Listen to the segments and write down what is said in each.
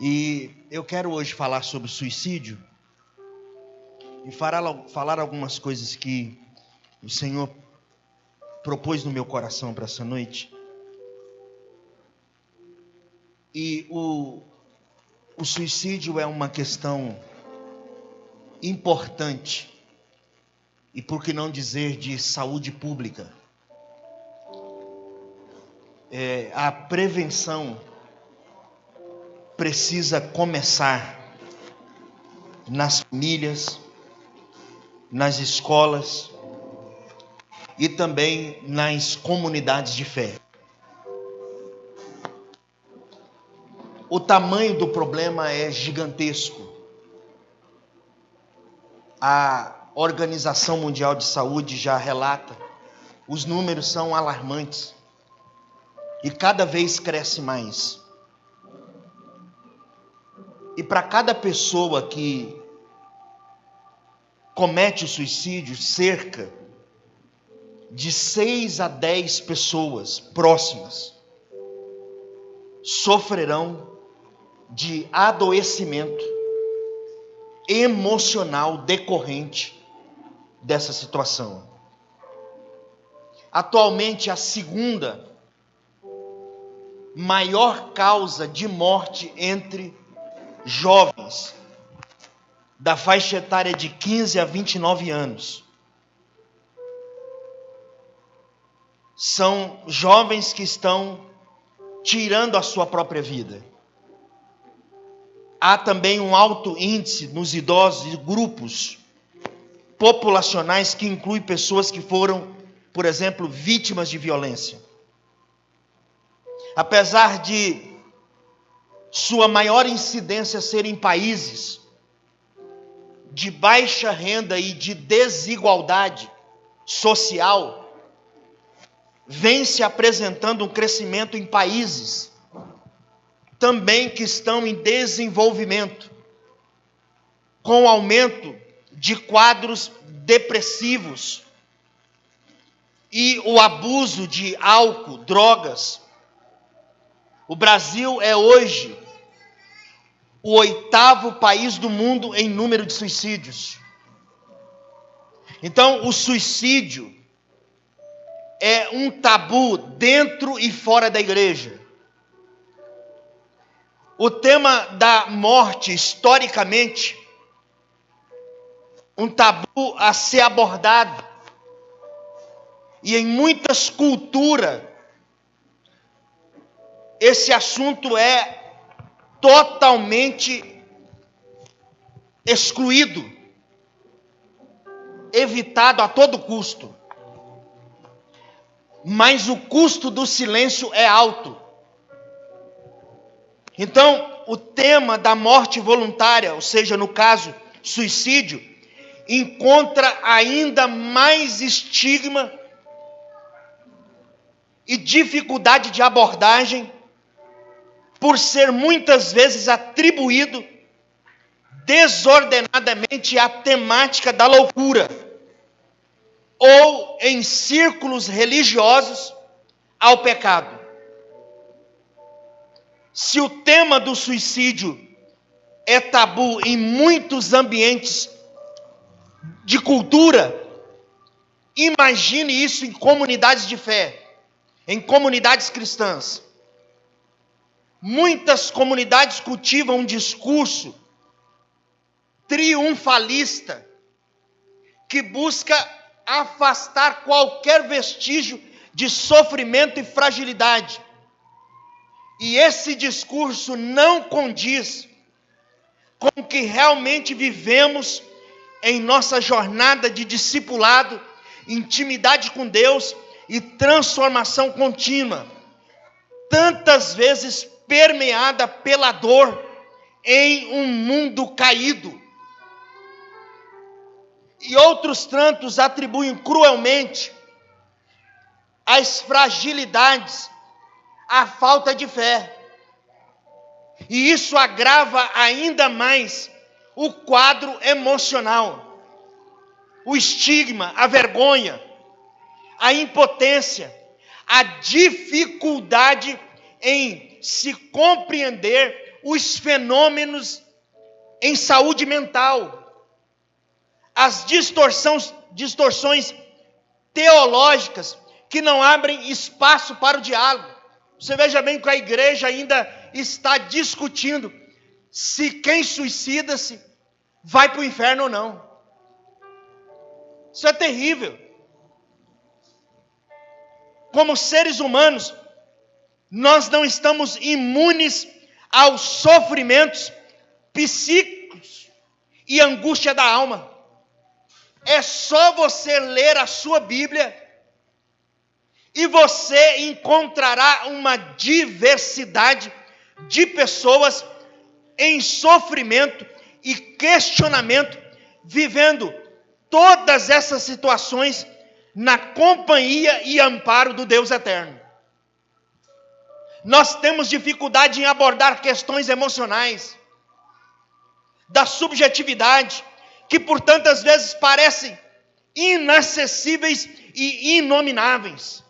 E eu quero hoje falar sobre suicídio e falar algumas coisas que o Senhor propôs no meu coração para essa noite. E o suicídio é uma questão importante, e por que não dizer de saúde pública. A prevenção precisa começar nas famílias, nas escolas e também nas comunidades de fé. O tamanho do problema é gigantesco. A Organização Mundial de Saúde já relata, os números são alarmantes e cada vez cresce mais. E para cada pessoa que comete o suicídio, cerca de 6 a 10 pessoas próximas sofrerão de adoecimento emocional decorrente dessa situação. Atualmente, a segunda maior causa de morte entre jovens da faixa etária de 15 a 29 anos são jovens que estão tirando a sua própria vida. Há também um alto índice nos idosos e grupos populacionais que inclui pessoas que foram, por exemplo, vítimas de violência. Apesar de sua maior incidência ser em países de baixa renda e de desigualdade social, vem se apresentando um crescimento em países também que estão em desenvolvimento, com aumento de quadros depressivos e o abuso de álcool, drogas. O Brasil é hoje o 8º país do mundo em número de suicídios. Então, o suicídio é um tabu dentro e fora da igreja. O tema da morte, historicamente, um tabu a ser abordado. E em muitas culturas, esse assunto é totalmente excluído, evitado a todo custo. Mas o custo do silêncio é alto. Então, o tema da morte voluntária, ou seja, no caso, suicídio, encontra ainda mais estigma e dificuldade de abordagem, por ser muitas vezes atribuído desordenadamente à temática da loucura, ou em círculos religiosos ao pecado. Se o tema do suicídio é tabu em muitos ambientes de cultura, imagine isso em comunidades de fé, em comunidades cristãs. Muitas comunidades cultivam um discurso triunfalista que busca afastar qualquer vestígio de sofrimento e fragilidade. E esse discurso não condiz com o que realmente vivemos em nossa jornada de discipulado, intimidade com Deus e transformação contínua, tantas vezes permeada pela dor em um mundo caído. E outros tantos atribuem cruelmente as fragilidades à falta de fé. E isso agrava ainda mais o quadro emocional, o estigma, a vergonha, a impotência, a dificuldade em se compreender os fenômenos em saúde mental, as distorções teológicas que não abrem espaço para o diálogo. Você veja bem que a igreja ainda está discutindo se quem suicida-se vai para o inferno ou não. Isso é terrível. Como seres humanos, nós não estamos imunes aos sofrimentos psíquicos e angústia da alma. É só você ler a sua Bíblia e você encontrará uma diversidade de pessoas em sofrimento e questionamento, vivendo todas essas situações na companhia e amparo do Deus eterno. Nós temos dificuldade em abordar questões emocionais, da subjetividade, que por tantas vezes parecem inacessíveis e inomináveis.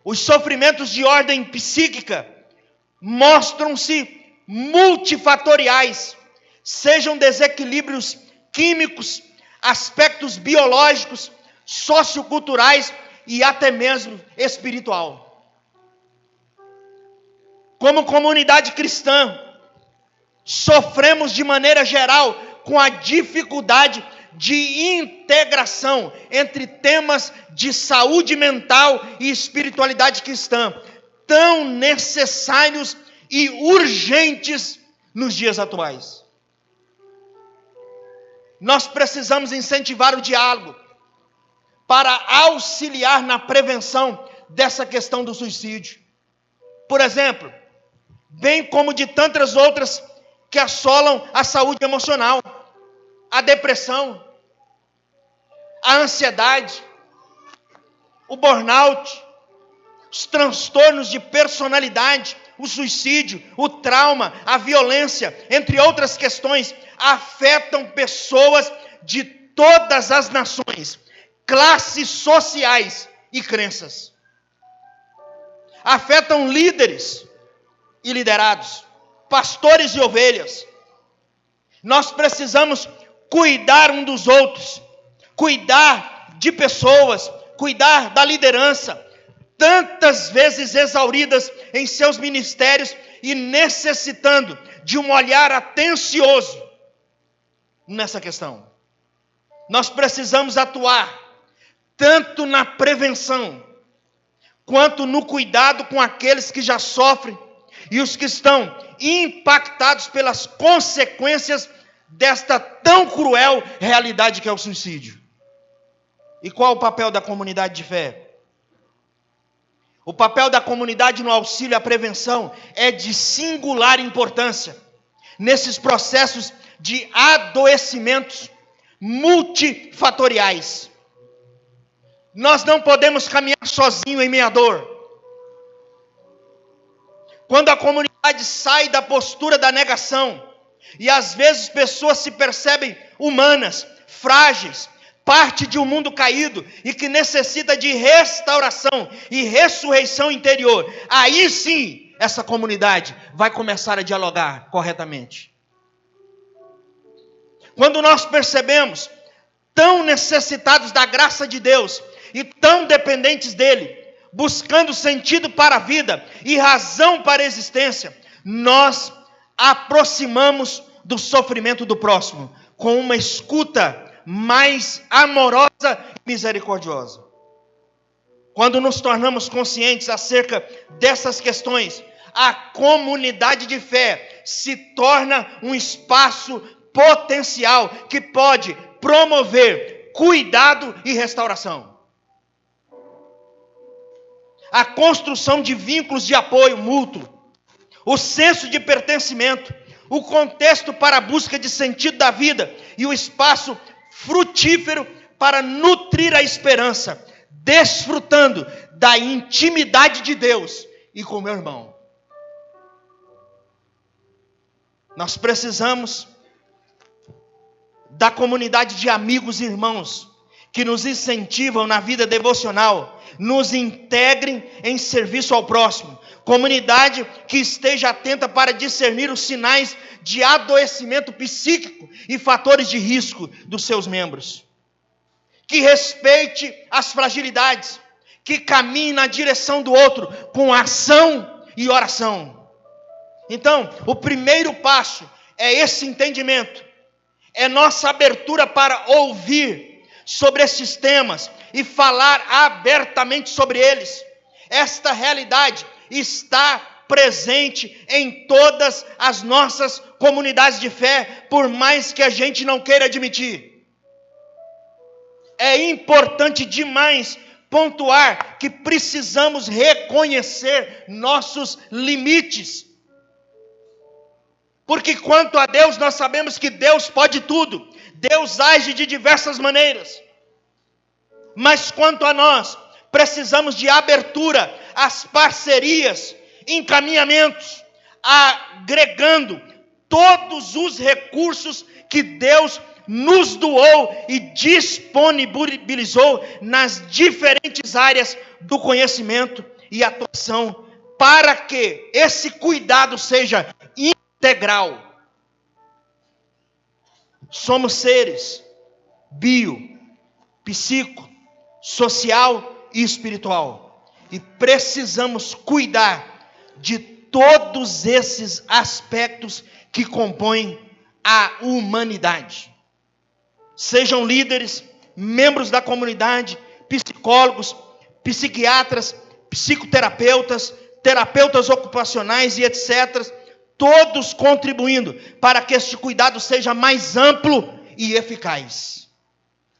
Os sofrimentos de ordem psíquica mostram-se multifatoriais, sejam desequilíbrios químicos, aspectos biológicos, socioculturais e até mesmo espiritual. Como comunidade cristã, sofremos de maneira geral com a dificuldade de integração entre temas de saúde mental e espiritualidade cristã, tão necessários e urgentes nos dias atuais. Nós precisamos incentivar o diálogo para auxiliar na prevenção dessa questão do suicídio. Por exemplo, bem como de tantas outras que assolam a saúde emocional, a depressão, a ansiedade, o burnout, os transtornos de personalidade, o suicídio, o trauma, a violência, entre outras questões, afetam pessoas de todas as nações, classes sociais e crenças. Afetam líderes e liderados, pastores e ovelhas. Nós precisamos cuidar um dos outros, cuidar de pessoas, cuidar da liderança, tantas vezes exauridas em seus ministérios e necessitando de um olhar atencioso nessa questão. Nós precisamos atuar tanto na prevenção, quanto no cuidado com aqueles que já sofrem e os que estão impactados pelas consequências desta tão cruel realidade que é o suicídio. E qual o papel da comunidade de fé? O papel da comunidade no auxílio à prevenção é de singular importância nesses processos de adoecimentos multifatoriais. Nós não podemos caminhar sozinho em meio à dor. Quando a comunidade sai da postura da negação, e às vezes pessoas se percebem humanas, frágeis, parte de um mundo caído e que necessita de restauração e ressurreição interior, aí sim essa comunidade vai começar a dialogar corretamente. Quando nós percebemos tão necessitados da graça de Deus e tão dependentes dele, buscando sentido para a vida e razão para a existência, nós aproximamos do sofrimento do próximo com uma escuta mais amorosa e misericordiosa. Quando nos tornamos conscientes acerca dessas questões, a comunidade de fé se torna um espaço potencial que pode promover cuidado e restauração. A construção de vínculos de apoio mútuo, o senso de pertencimento, o contexto para a busca de sentido da vida e o espaço frutífero para nutrir a esperança, desfrutando da intimidade de Deus e com o meu irmão. Nós precisamos da comunidade de amigos e irmãos que nos incentivam na vida devocional, nos integrem em serviço ao próximo, Comunidade que esteja atenta para discernir os sinais de adoecimento psíquico e fatores de risco dos seus membros. Que respeite as fragilidades, que caminhe na direção do outro com ação e oração. Então, o primeiro passo é esse entendimento, é nossa abertura para ouvir sobre esses temas e falar abertamente sobre eles. Esta realidade está presente em todas as nossas comunidades de fé, por mais que a gente não queira admitir. É importante demais pontuar que precisamos reconhecer nossos limites. Porque quanto a Deus, nós sabemos que Deus pode tudo. Deus age de diversas maneiras. Mas quanto a nós, precisamos de abertura às parcerias, encaminhamentos, agregando todos os recursos que Deus nos doou e disponibilizou nas diferentes áreas do conhecimento e atuação, para que esse cuidado seja integral. Somos seres bio, psíquico, social e espiritual, e precisamos cuidar de todos esses aspectos que compõem a humanidade. Sejam líderes, membros da comunidade, psicólogos, psiquiatras, psicoterapeutas, terapeutas ocupacionais e etc., todos contribuindo para que este cuidado seja mais amplo e eficaz.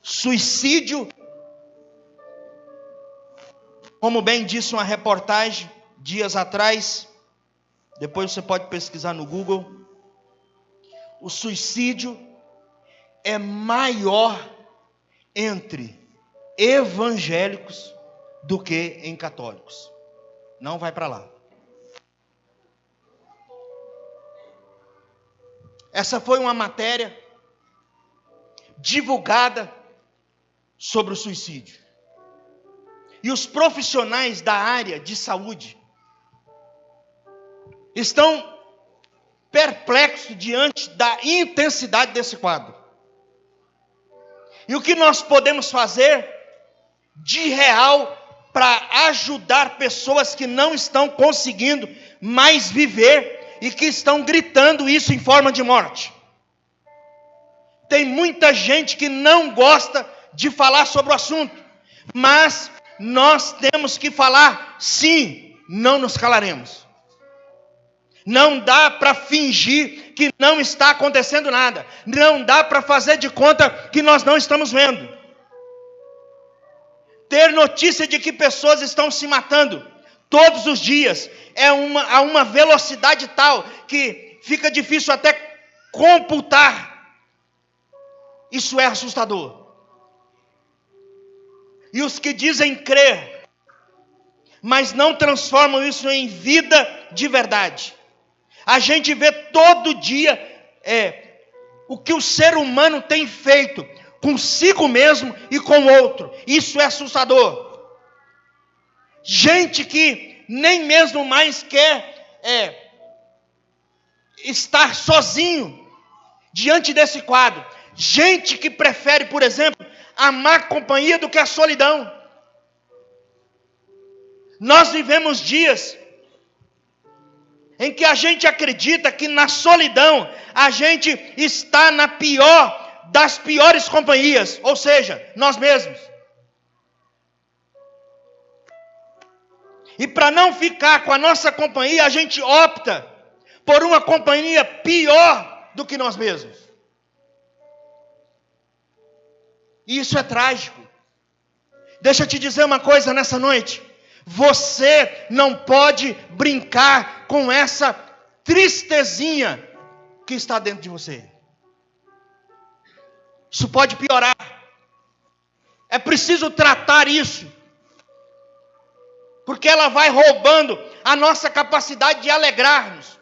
Suicídio, como bem disse uma reportagem dias atrás, depois você pode pesquisar no Google, o suicídio é maior entre evangélicos do que em católicos. Não vai para lá. Essa foi uma matéria divulgada sobre o suicídio. E os profissionais da área de saúde estão perplexos diante da intensidade desse quadro. E o que nós podemos fazer de real para ajudar pessoas que não estão conseguindo mais viver e que estão gritando isso em forma de morte? Tem muita gente que não gosta de falar sobre o assunto, mas nós temos que falar sim, não nos calaremos. Não dá para fingir que não está acontecendo nada. Não dá para fazer de conta que nós não estamos vendo. Ter notícia de que pessoas estão se matando todos os dias a uma velocidade tal que fica difícil até computar. Isso é assustador. E os que dizem crer, mas não transformam isso em vida de verdade. A gente vê todo dia o que o ser humano tem feito consigo mesmo e com o outro. Isso é assustador. Gente que nem mesmo mais quer estar sozinho diante desse quadro. Gente que prefere, por exemplo, a má companhia do que a solidão. Nós vivemos dias em que a gente acredita que na solidão a gente está na pior das piores companhias, ou seja, nós mesmos. E para não ficar com a nossa companhia, a gente opta por uma companhia pior do que nós mesmos. E isso é trágico. Deixa eu te dizer uma coisa nessa noite. Você não pode brincar com essa tristezinha que está dentro de você. Isso pode piorar. É preciso tratar isso, porque ela vai roubando a nossa capacidade de alegrar-nos.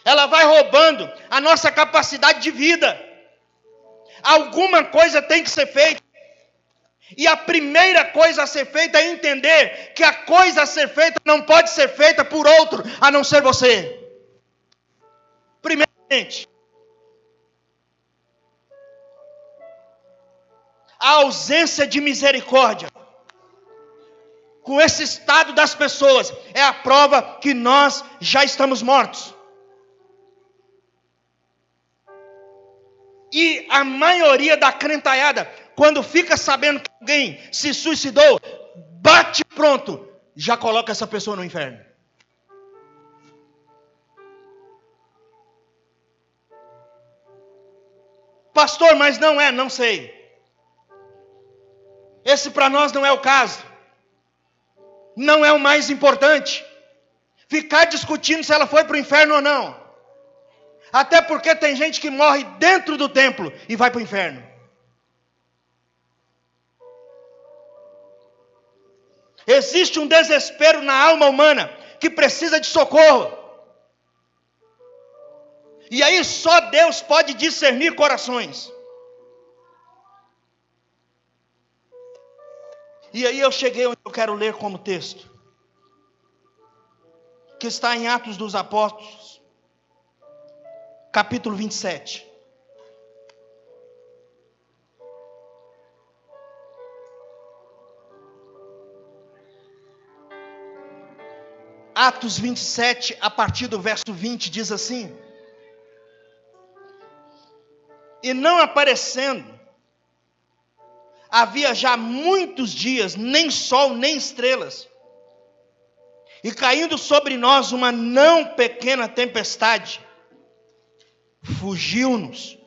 Ela vai roubando a nossa capacidade de vida. Alguma coisa tem que ser feita. E a primeira coisa a ser feita é entender que a coisa a ser feita não pode ser feita por outro, a não ser você. Primeiramente, a ausência de misericórdia com esse estado das pessoas é a prova que nós já estamos mortos. E a maioria da crentalhada, quando fica sabendo que alguém se suicidou, bate pronto, já coloca essa pessoa no inferno. Pastor, mas não sei. Esse para nós não é o caso. Não é o mais importante. Ficar discutindo se ela foi para o inferno ou não. Até porque tem gente que morre dentro do templo e vai para o inferno. Existe um desespero na alma humana que precisa de socorro. E aí só Deus pode discernir corações. E aí eu cheguei onde eu quero ler como texto, que está em Atos dos Apóstolos, capítulo 27. Atos 27, a partir do verso 20, diz assim: E não aparecendo, havia já muitos dias, nem sol, nem estrelas, e caindo sobre nós uma não pequena tempestade, fugiu-nos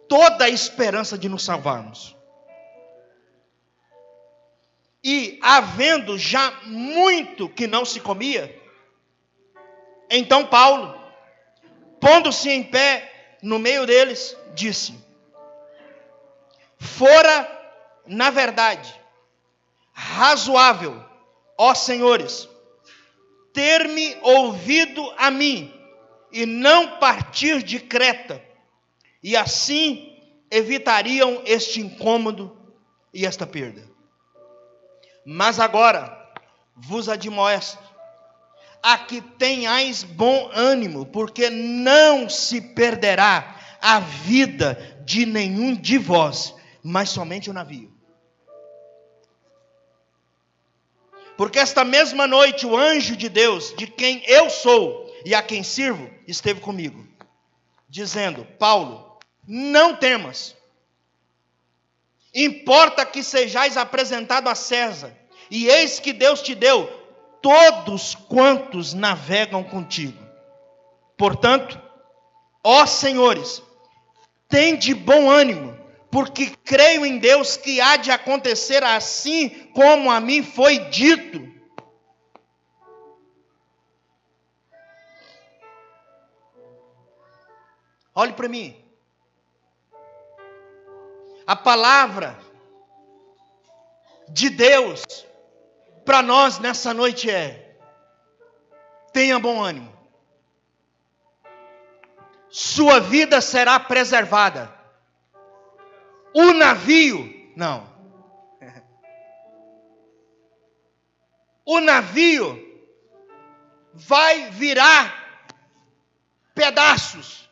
toda a esperança de nos salvarmos. E havendo já muito que não se comia, então Paulo, pondo-se em pé no meio deles, disse: Fora, na verdade, razoável, ó senhores, ter-me ouvido a mim, e não partir de Creta, e assim evitariam este incômodo e esta perda. Mas agora vos admoesto a que tenhais bom ânimo, porque não se perderá a vida de nenhum de vós, mas somente o navio. Porque esta mesma noite o anjo de Deus, de quem eu sou e a quem sirvo, esteve comigo, dizendo: Paulo, não temas, importa que sejais apresentado a César, e eis que Deus te deu todos quantos navegam contigo. Portanto, ó senhores, tende bom ânimo, porque creio em Deus que há de acontecer assim como a mim foi dito. Olhe para mim. A palavra de Deus para nós nessa noite é: tenha bom ânimo. Sua vida será preservada. O navio, não. O navio vai virar pedaços.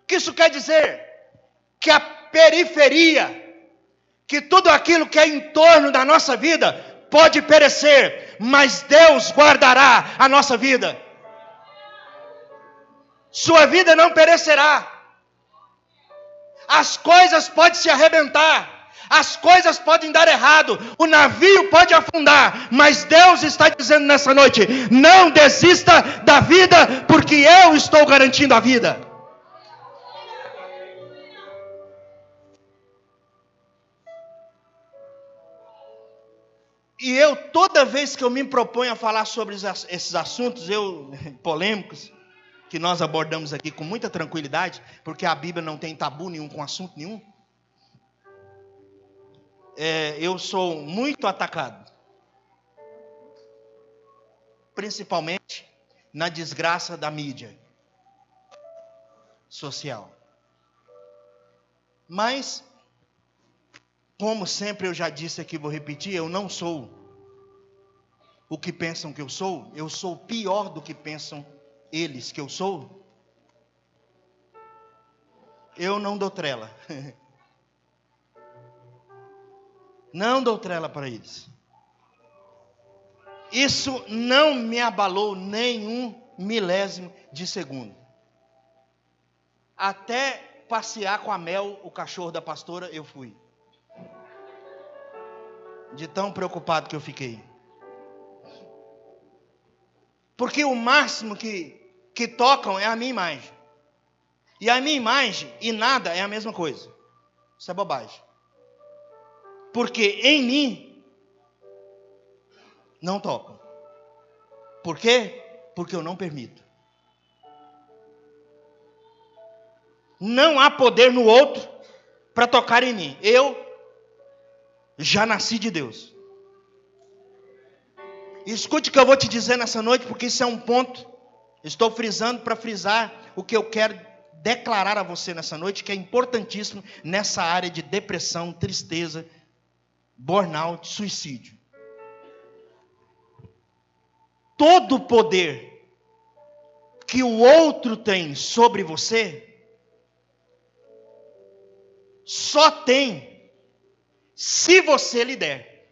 O que isso quer dizer? Que a periferia, que tudo aquilo que é em torno da nossa vida pode perecer, mas Deus guardará a nossa vida. Sua vida não perecerá. As coisas podem se arrebentar, as coisas podem dar errado, o navio pode afundar, mas Deus está dizendo nessa noite: não desista da vida, porque eu estou garantindo a vida. E eu, toda vez que eu me proponho a falar sobre esses assuntos polêmicos, que nós abordamos aqui com muita tranquilidade, porque a Bíblia não tem tabu nenhum com assunto nenhum, eu sou muito atacado, principalmente na desgraça da mídia social. Mas, Como sempre eu já disse aqui, vou repetir, eu não sou o que pensam que eu sou pior do que pensam eles que eu sou. Eu não dou trela. Não dou trela para eles. Isso não me abalou nem um milésimo de segundo. Até passear com a Mel, o cachorro da pastora, eu fui. De tão preocupado que eu fiquei. Porque o máximo que tocam é a minha imagem. E a minha imagem e nada é a mesma coisa. Isso é bobagem. Porque em mim não tocam. Por quê? Porque eu não permito. Não há poder no outro para tocar em mim. Eu já nasci de Deus. Escute o que eu vou te dizer nessa noite, porque isso é um ponto. Estou frisando para frisar o que eu quero declarar a você nessa noite, que é importantíssimo nessa área de depressão, tristeza, burnout, suicídio. Todo o poder que o outro tem sobre você, só tem se você lhe der.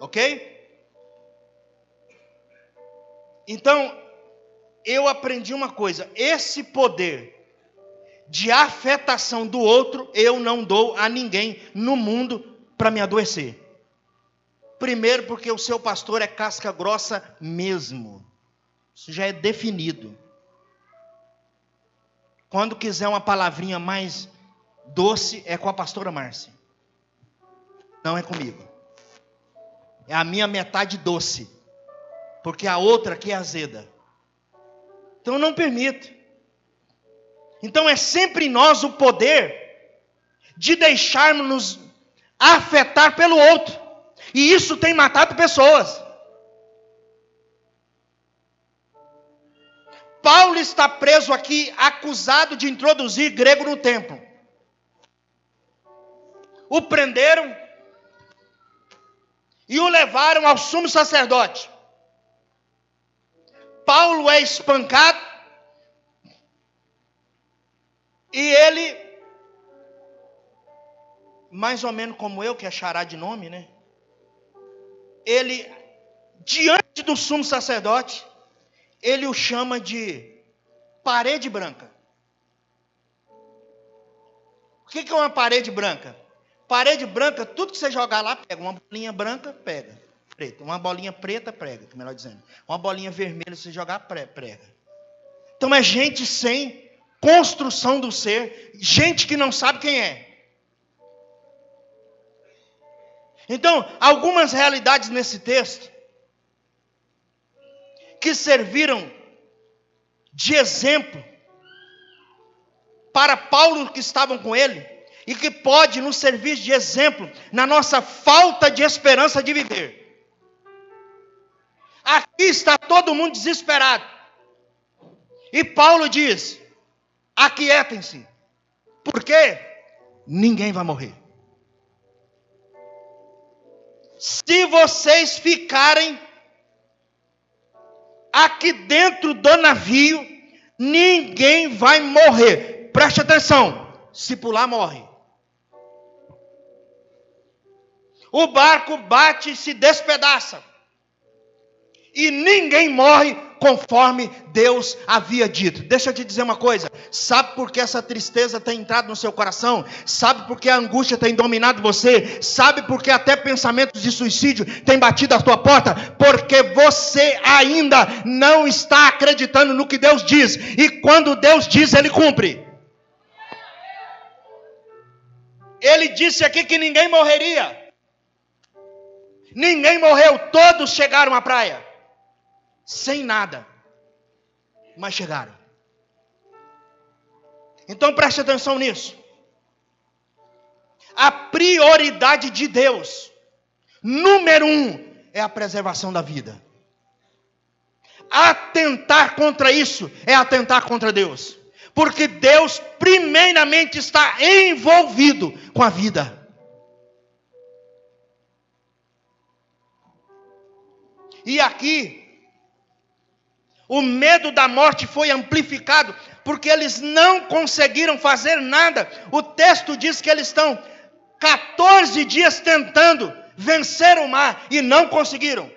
Ok? Então, eu aprendi uma coisa. Esse poder de afetação do outro, eu não dou a ninguém no mundo para me adoecer. Primeiro, porque o seu pastor é casca grossa mesmo. Isso já é definido. Quando quiser uma palavrinha mais doce, é com a pastora Márcia. Não é comigo. É a minha metade doce. Porque a outra aqui é azeda. Então eu não permito. Então é sempre em nós o poder de deixarmos-nos afetar pelo outro. E isso tem matado pessoas. Paulo está preso aqui, acusado de introduzir grego no templo. O prenderam e o levaram ao sumo sacerdote. Paulo é espancado e ele, mais ou menos como eu, que é xará de nome, né? Ele, diante do sumo sacerdote, ele o chama de parede branca. O que é uma parede branca? Parede branca, tudo que você jogar lá, pega. Uma bolinha branca, pega. Preta. Uma bolinha preta, prega, melhor dizendo. Uma bolinha vermelha, se você jogar, prega. Então é gente sem construção do ser, gente que não sabe quem é. Então, algumas realidades nesse texto que serviram de exemplo para Paulo que estavam com ele e que pode nos servir de exemplo na nossa falta de esperança de viver. Aqui está todo mundo desesperado. E Paulo diz: aquietem-se. Por quê? Ninguém vai morrer. Se vocês ficarem aqui dentro do navio, ninguém vai morrer. Preste atenção. Se pular, morre. O barco bate e se despedaça. E ninguém morre conforme Deus havia dito. Deixa eu te dizer uma coisa. Sabe por que essa tristeza tem entrado no seu coração? Sabe por que a angústia tem dominado você? Sabe por que até pensamentos de suicídio têm batido a tua porta? Porque você ainda não está acreditando no que Deus diz. E quando Deus diz, Ele cumpre. Ele disse aqui que ninguém morreria. Ninguém morreu, todos chegaram à praia. Sem nada. Mas chegaram. Então preste atenção nisso. A prioridade de Deus, número 1, é a preservação da vida. Atentar contra isso é atentar contra Deus. Porque Deus primeiramente está envolvido com a vida. E aqui, o medo da morte foi amplificado, porque eles não conseguiram fazer nada. O texto diz que eles estão 14 dias tentando vencer o mar e não conseguiram.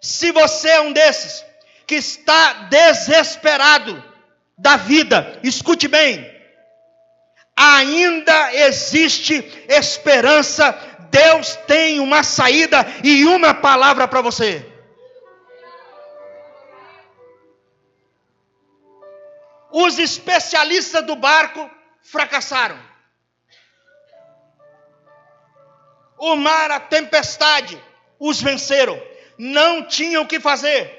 Se você é um desses que está desesperado da vida, escute bem, ainda existe esperança. Deus tem uma saída e uma palavra para você. Os especialistas do barco fracassaram. O mar, a tempestade, os venceram. Não tinham o que fazer.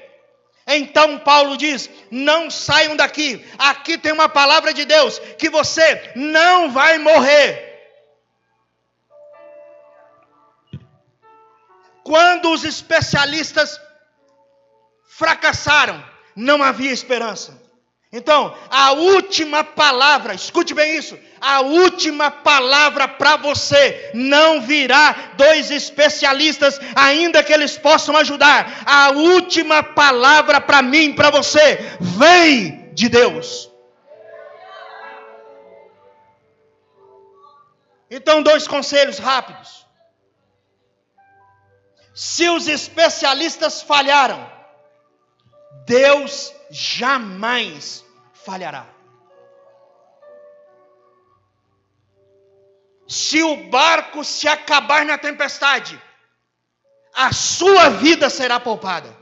Então Paulo diz: não saiam daqui. Aqui tem uma palavra de Deus, que você não vai morrer. Quando os especialistas fracassaram, não havia esperança. Então, a última palavra, escute bem isso, a última palavra para você não virá 2 especialistas, ainda que eles possam ajudar. A última palavra para mim, para você, vem de Deus. Então, 2 conselhos rápidos. Se os especialistas falharam, Deus jamais falhará. Se o barco se acabar na tempestade, a sua vida será poupada.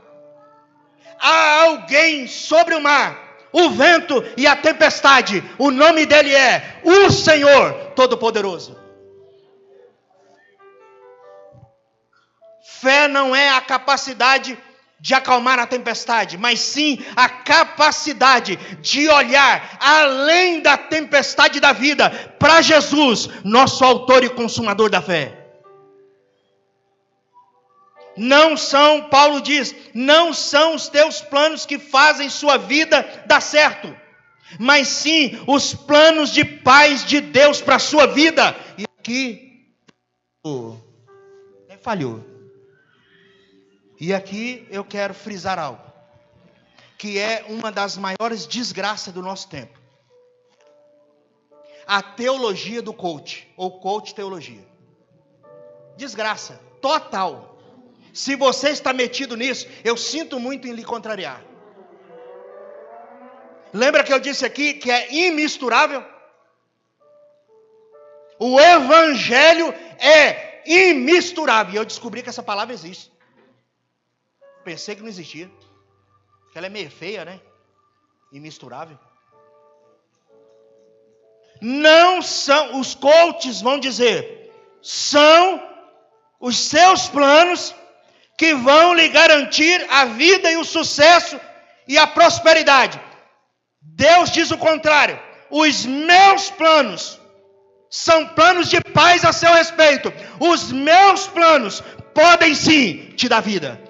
Há alguém sobre o mar, o vento e a tempestade. O nome dele é o Senhor Todo-Poderoso. Fé não é a capacidade de acalmar a tempestade, mas sim a capacidade de olhar além da tempestade da vida para Jesus, nosso autor e consumador da fé. Não são, Paulo diz, não são os teus planos que fazem sua vida dar certo, mas sim os planos de paz de Deus para a sua vida. E aqui falhou. E aqui eu quero frisar algo, que é uma das maiores desgraças do nosso tempo. A teologia do coach, ou coach teologia. Desgraça, total. Se você está metido nisso, eu sinto muito em lhe contrariar. Lembra que eu disse aqui que é imisturável? O evangelho é imisturável. E eu descobri que essa palavra existe. Pensei que não existia. Porque ela é meio feia, né? Imisturável. Não são, os coaches vão dizer, são os seus planos que vão lhe garantir a vida e o sucesso e a prosperidade. Deus diz o contrário. Os meus planos são planos de paz a seu respeito. Os meus planos podem sim te dar vida.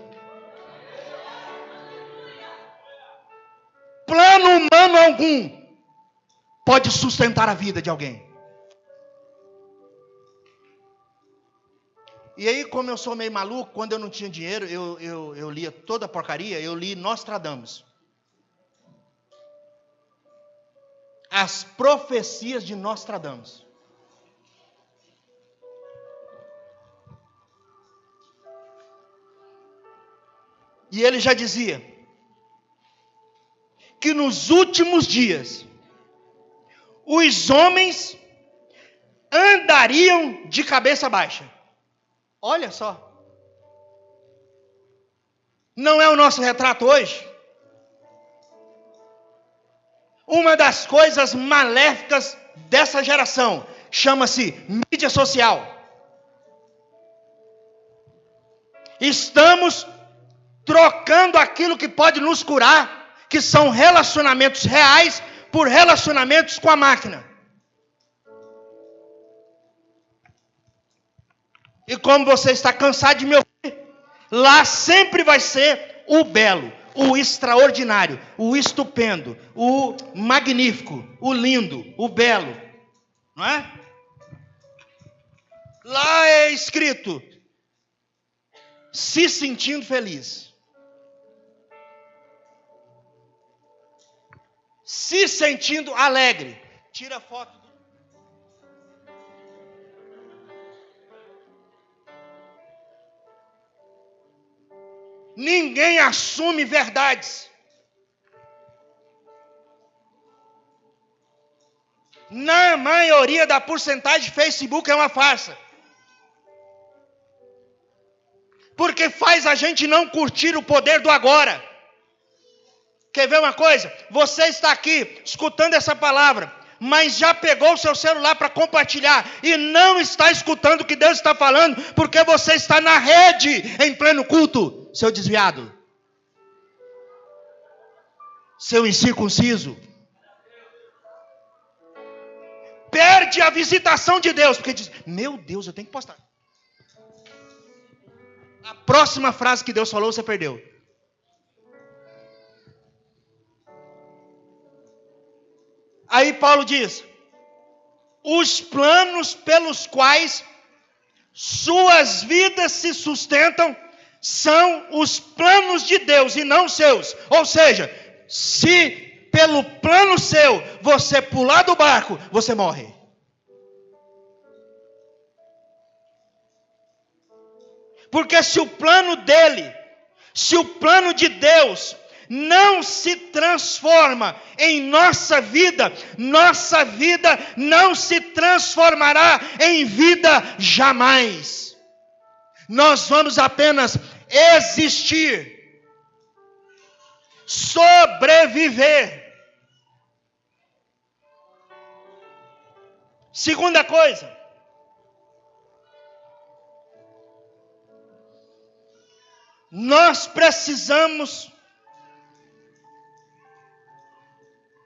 Plano humano algum pode sustentar a vida de alguém. E aí, como eu sou meio maluco, quando eu não tinha dinheiro, eu lia toda a porcaria, eu li Nostradamus. As profecias de Nostradamus. E ele já dizia que nos últimos dias os homens andariam de cabeça baixa. Olha só. Não é o nosso retrato hoje? Uma das coisas maléficas dessa geração chama-se mídia social. Estamos trocando aquilo que pode nos curar, que são relacionamentos reais, por relacionamentos com a máquina. E como você está cansado de me ouvir, lá sempre vai ser o belo, o extraordinário, o estupendo, o magnífico, o lindo, o belo, não é? Lá é escrito, se sentindo feliz, se sentindo alegre. Tira a foto. Ninguém assume verdades. Na maioria da porcentagem, Facebook é uma farsa. Porque faz a gente não curtir o poder do agora. Quer ver uma coisa? Você está aqui escutando essa palavra, mas já pegou o seu celular para compartilhar e não está escutando o que Deus está falando, porque você está na rede em pleno culto, seu desviado, seu incircunciso. Perde a visitação de Deus, porque diz, meu Deus, eu tenho que postar. A próxima frase que Deus falou, você perdeu. Aí Paulo diz, os planos pelos quais suas vidas se sustentam são os planos de Deus e não seus. Ou seja, se pelo plano seu você pular do barco, você morre. Porque se o plano dele, se o plano de Deus não se transforma em nossa vida não se transformará em vida jamais. Nós vamos apenas existir, sobreviver. Segunda coisa, nós precisamos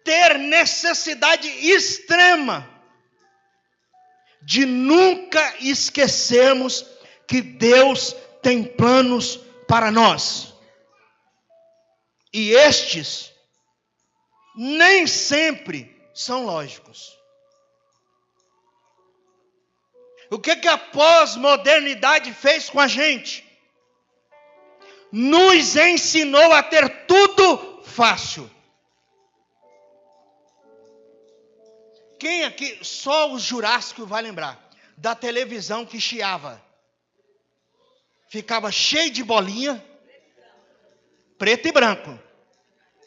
ter necessidade extrema de nunca esquecermos que Deus tem planos para nós. E estes nem sempre são lógicos. O que a pós-modernidade fez com a gente? Nos ensinou a ter tudo fácil. Quem aqui, só o Jurássico vai lembrar, da televisão que chiava. Ficava cheio de bolinha, preto e branco.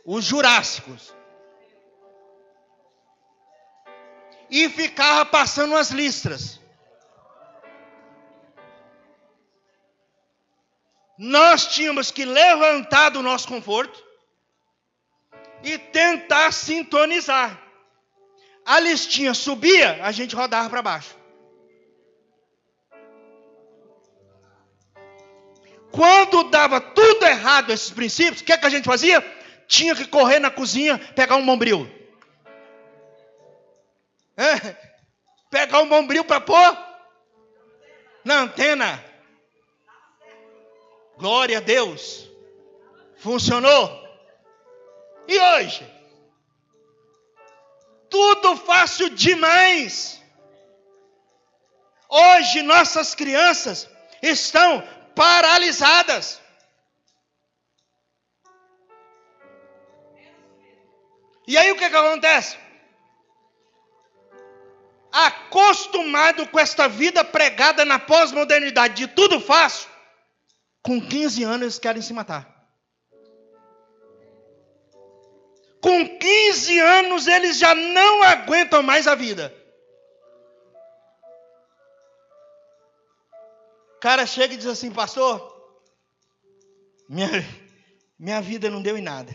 Os Jurássicos. E ficava passando as listras. Nós tínhamos que levantar do nosso conforto e tentar sintonizar. A listinha subia, a gente rodava para baixo. Quando dava tudo errado esses princípios, o que a gente fazia? Tinha que correr na cozinha, pegar um bombril. Pegar um bombril para pôr na antena. Glória a Deus. Funcionou. E hoje? Tudo fácil demais. Hoje nossas crianças estão paralisadas. E aí o que acontece? Acostumado com esta vida pregada na pós-modernidade de tudo fácil, com 15 anos eles querem se matar. Com 15 anos eles já não aguentam mais a vida. O cara chega e diz assim, pastor, minha vida não deu em nada.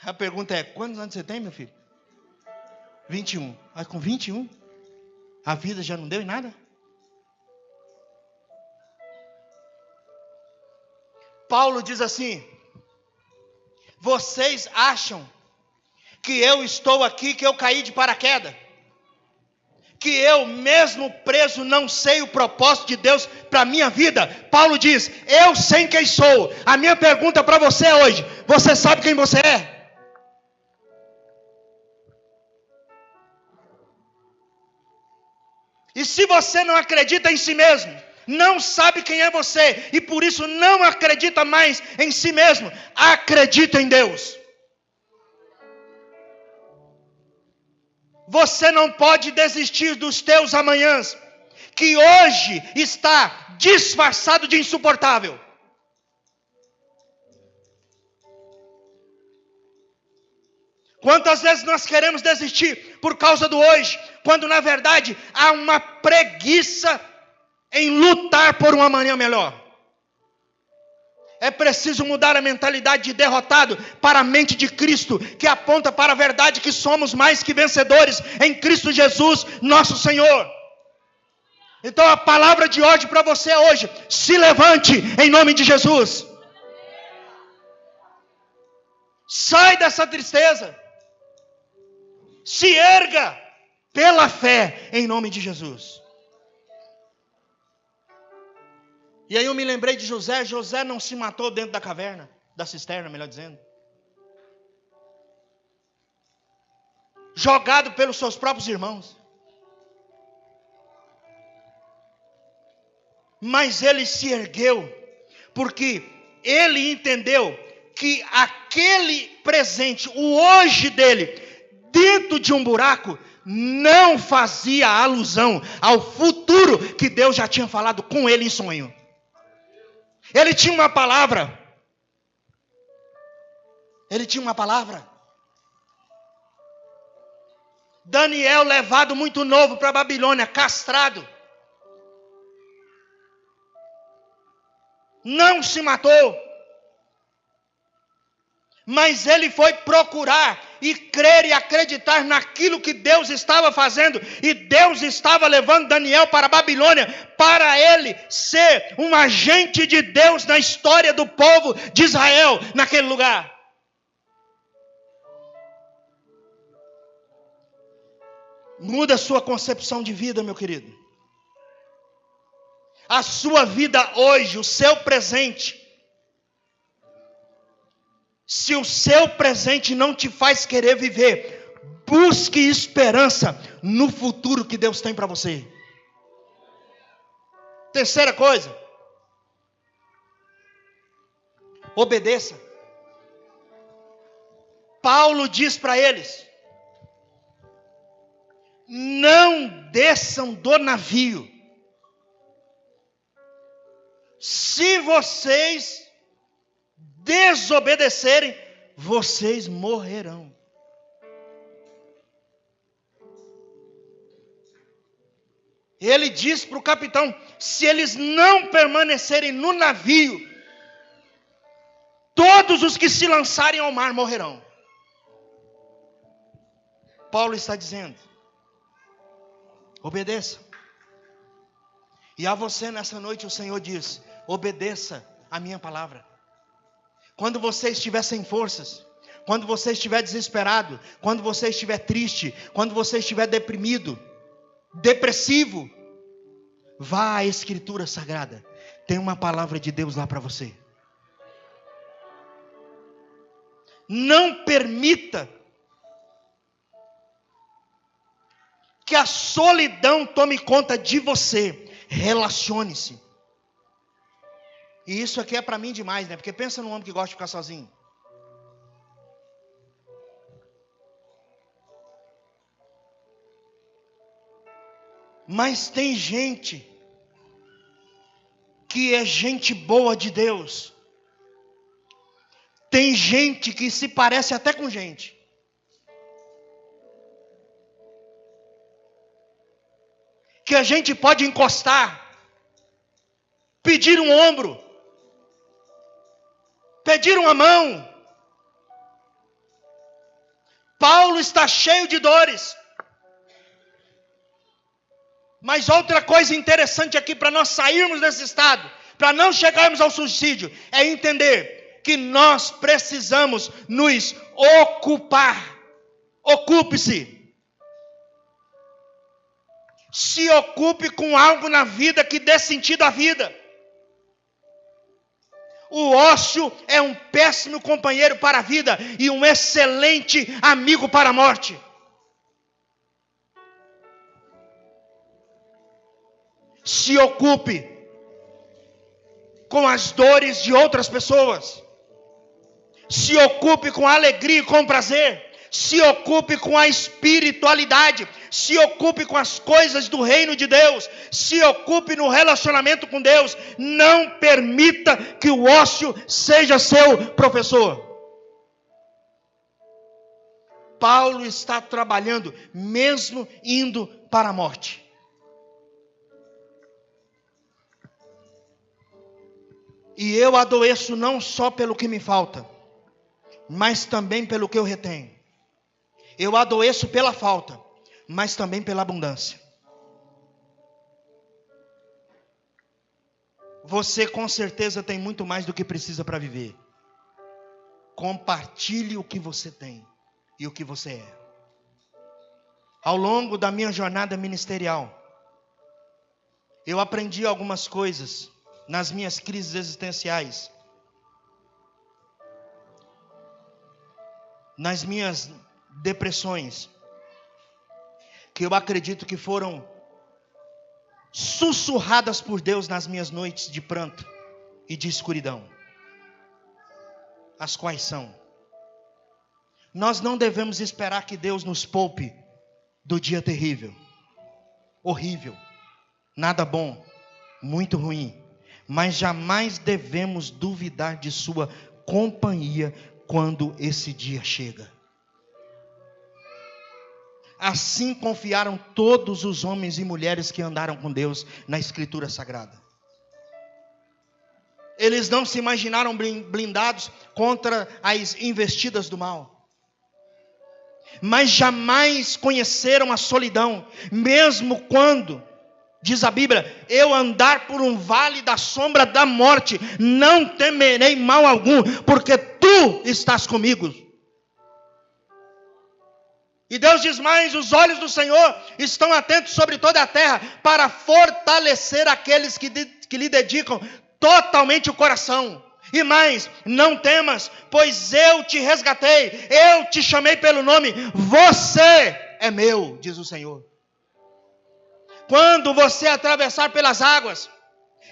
A pergunta é, quantos anos você tem, meu filho? 21. Mas com 21, a vida já não deu em nada? Paulo diz assim, vocês acham que eu estou aqui, que eu caí de paraquedas? que eu mesmo preso não sei o propósito de Deus para a minha vida. Paulo diz, eu sei quem sou. A minha pergunta para você hoje, você sabe quem você é? E se você não acredita em si mesmo, não sabe quem é você, e por isso não acredita mais em si mesmo, acredita em Deus. Você não pode desistir dos teus amanhãs, que hoje está disfarçado de insuportável. Quantas vezes nós queremos desistir por causa do hoje, quando na verdade há uma preguiça em lutar por um amanhã melhor. É preciso mudar a mentalidade de derrotado para a mente de Cristo, que aponta para a verdade que somos mais que vencedores em Cristo Jesus, nosso Senhor. Então a palavra de hoje para você hoje, se levante em nome de Jesus. Sai dessa tristeza. Se erga pela fé em nome de Jesus. E aí eu me lembrei de José. José não se matou dentro da caverna, da cisterna, melhor dizendo. Jogado pelos seus próprios irmãos. Mas ele se ergueu, porque ele entendeu que aquele presente, o hoje dele, dentro de um buraco, não fazia alusão ao futuro que Deus já tinha falado com ele em sonho. Ele tinha uma palavra. Ele tinha uma palavra. Daniel levado muito novo para a Babilônia, castrado. Não se matou. Mas ele foi procurar e crer e acreditar naquilo que Deus estava fazendo. E Deus estava levando Daniel para a Babilônia, para ele ser um agente de Deus na história do povo de Israel, naquele lugar. Muda a sua concepção de vida, meu querido. A sua vida hoje, o seu presente. Se o seu presente não te faz querer viver, busque esperança no futuro que Deus tem para você. Terceira coisa, obedeça. Paulo diz para eles, não desçam do navio, se vocês desobedecerem, vocês morrerão. Ele diz para o capitão, se eles não permanecerem no navio, todos os que se lançarem ao mar morrerão. Paulo está dizendo, obedeça. E a você nessa noite o Senhor diz, obedeça a minha palavra. Quando você estiver sem forças, quando você estiver desesperado, quando você estiver triste, quando você estiver deprimido, depressivo, vá à Escritura Sagrada. Tem uma palavra de Deus lá para você. Não permita que a solidão tome conta de você. Relacione-se. E isso aqui é para mim demais, né? Porque pensa num homem que gosta de ficar sozinho. Mas tem gente que é gente boa de Deus. Tem gente que se parece até com gente. Que a gente pode encostar, pedir um ombro, pedir uma mão. Paulo está cheio de dores. Mas outra coisa interessante aqui para nós sairmos desse estado, para não chegarmos ao suicídio, é entender que nós precisamos nos ocupar. Ocupe-se. Se ocupe com algo na vida que dê sentido à vida. O ócio é um péssimo companheiro para a vida e um excelente amigo para a morte. Se ocupe com as dores de outras pessoas. Se ocupe com a alegria e com o prazer. Se ocupe com a espiritualidade. Se ocupe com as coisas do reino de Deus. Se ocupe no relacionamento com Deus. Não permita que o ócio seja seu professor. Paulo está trabalhando, mesmo indo para a morte. E eu adoeço não só pelo que me falta, mas também pelo que eu retenho. Eu adoeço pela falta, mas também pela abundância. Você com certeza tem muito mais do que precisa para viver. Compartilhe o que você tem e o que você é. Ao longo da minha jornada ministerial, eu aprendi algumas coisas nas minhas crises existenciais, nas minhas depressões, que eu acredito que foram sussurradas por Deus nas minhas noites de pranto e de escuridão. As quais são: nós não devemos esperar que Deus nos poupe do dia terrível, horrível, nada bom, muito ruim. Mas jamais devemos duvidar de sua companhia quando esse dia chega. Assim confiaram todos os homens e mulheres que andaram com Deus na Escritura Sagrada. Eles não se imaginaram blindados contra as investidas do mal. Mas jamais conheceram a solidão, mesmo quando, diz a Bíblia, eu andar por um vale da sombra da morte, não temerei mal algum, porque tu estás comigo. E Deus diz mais: os olhos do Senhor estão atentos sobre toda a terra, para fortalecer aqueles que lhe dedicam totalmente o coração. E mais, não temas, pois eu te resgatei, eu te chamei pelo nome, você é meu, diz o Senhor. Quando você atravessar pelas águas,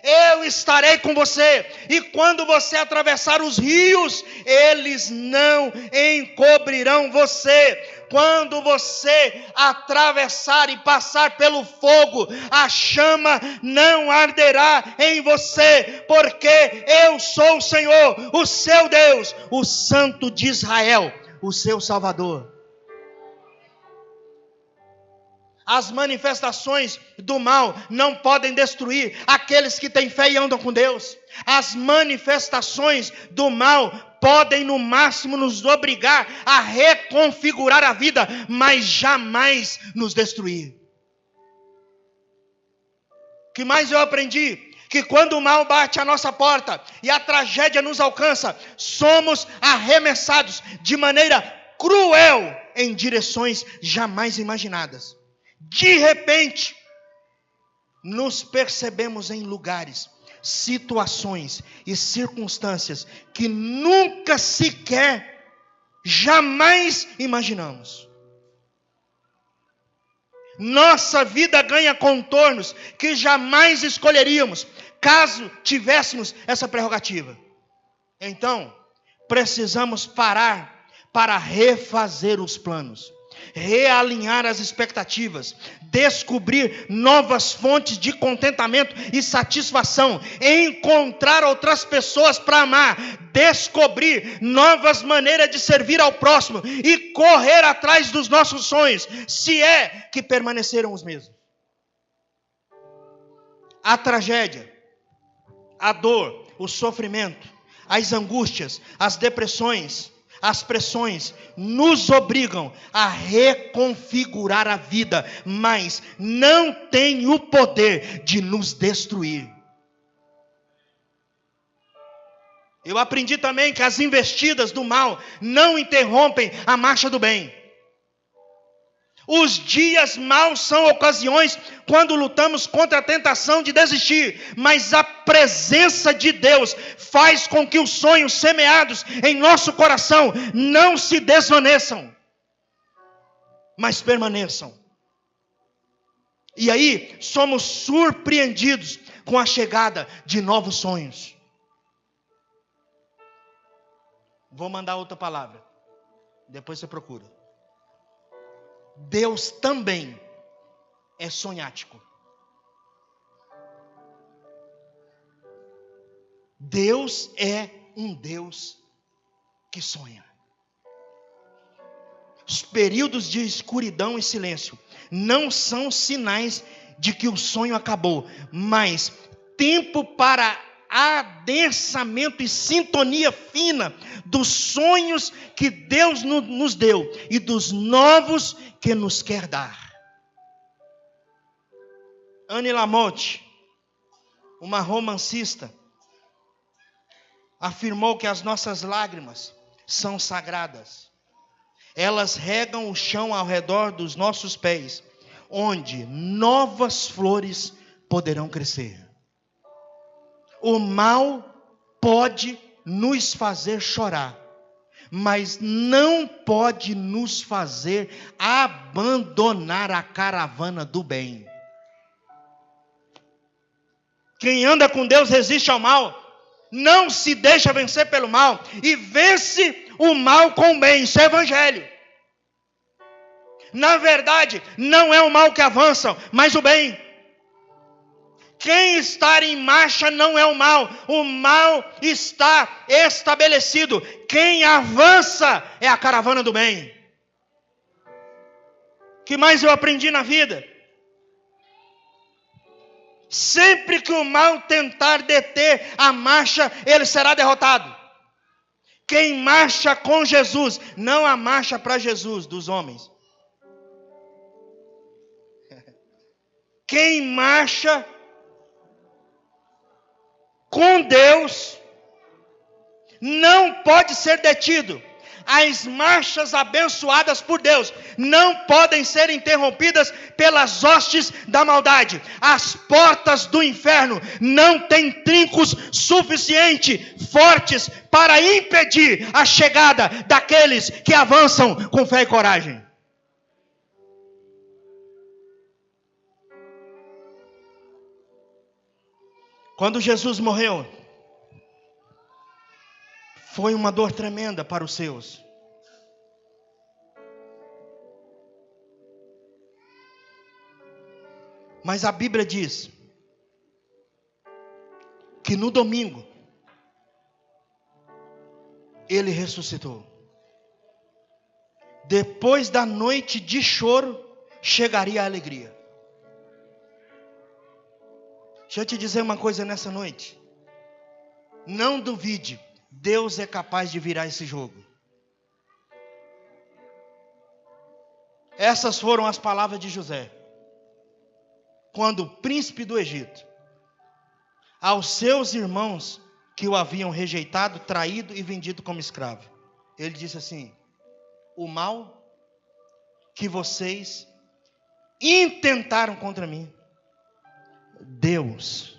eu estarei com você. E quando você atravessar os rios, eles não encobrirão você. Quando você atravessar e passar pelo fogo, a chama não arderá em você, porque eu sou o Senhor, o seu Deus, o Santo de Israel, o seu Salvador. As manifestações do mal não podem destruir aqueles que têm fé e andam com Deus. As manifestações do mal podem no máximo nos obrigar a reconfigurar a vida, mas jamais nos destruir. O que mais eu aprendi? Que quando o mal bate à nossa porta e a tragédia nos alcança, somos arremessados de maneira cruel em direções jamais imaginadas. De repente, nos percebemos em lugares, situações e circunstâncias que nunca sequer, jamais imaginamos. Nossa vida ganha contornos que jamais escolheríamos, caso tivéssemos essa prerrogativa. Então, precisamos parar para refazer os planos, realinhar as expectativas, descobrir novas fontes de contentamento e satisfação, encontrar outras pessoas para amar, descobrir novas maneiras de servir ao próximo e correr atrás dos nossos sonhos, se é que permaneceram os mesmos. A tragédia, a dor, o sofrimento, as angústias, as depressões, as pressões nos obrigam a reconfigurar a vida, mas não tem o poder de nos destruir. Eu aprendi também que as investidas do mal não interrompem a marcha do bem. Os dias maus são ocasiões quando lutamos contra a tentação de desistir, mas a presença de Deus faz com que os sonhos semeados em nosso coração não se desvaneçam, mas permaneçam. E aí somos surpreendidos com a chegada de novos sonhos. Vou mandar outra palavra, depois você procura. Deus também é sonhático. Deus é um Deus que sonha. Os períodos de escuridão e silêncio não são sinais de que o sonho acabou, mas tempo para adensamento e sintonia fina dos sonhos que Deus nos deu e dos novos que nos quer dar. Anne Lamott, uma romancista, afirmou que as nossas lágrimas são sagradas. Elas regam o chão ao redor dos nossos pés, onde novas flores poderão crescer. O mal pode nos fazer chorar, mas não pode nos fazer abandonar a caravana do bem. Quem anda com Deus resiste ao mal, não se deixa vencer pelo mal e vence o mal com o bem. Isso é evangelho. Na verdade, não é o mal que avança, mas o bem. Quem está em marcha não é o mal está estabelecido. Quem avança é a caravana do bem. O que mais eu aprendi na vida? Sempre que o mal tentar deter a marcha, ele será derrotado. Quem marcha com Jesus, não a marcha para Jesus dos homens. Quem marcha com Deus não pode ser detido. As marchas abençoadas por Deus não podem ser interrompidas pelas hostes da maldade. As portas do inferno não têm trincos suficientes, fortes, para impedir a chegada daqueles que avançam com fé e coragem. Quando Jesus morreu, foi uma dor tremenda para os seus. Mas a Bíblia diz que no domingo ele ressuscitou. Depois da noite de choro, chegaria a alegria. Deixa eu te dizer uma coisa nessa noite. Não duvide, Deus é capaz de virar esse jogo. Essas foram as palavras de José, quando o príncipe do Egito, aos seus irmãos que o haviam rejeitado, traído e vendido como escravo, ele disse assim: o mal que vocês intentaram contra mim, Deus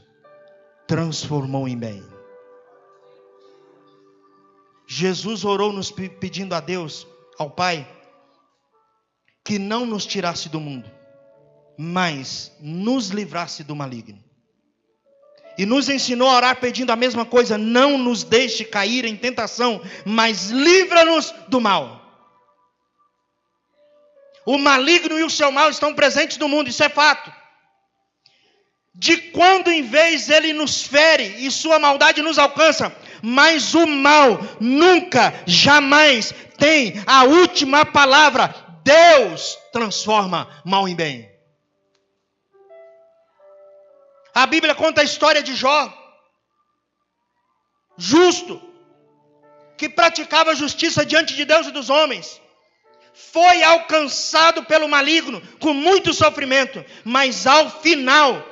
transformou em bem. Jesus orou nos pedindo a Deus, ao Pai, que não nos tirasse do mundo, mas nos livrasse do maligno. E nos ensinou a orar pedindo a mesma coisa: não nos deixe cair em tentação, mas livra-nos do mal. O maligno e o seu mal estão presentes no mundo, isso é fato. De quando em vez ele nos fere e sua maldade nos alcança, mas o mal nunca, jamais tem a última palavra. Deus transforma mal em bem. A Bíblia conta a história de Jó, justo, que praticava justiça diante de Deus e dos homens. Foi alcançado pelo maligno com muito sofrimento, mas ao final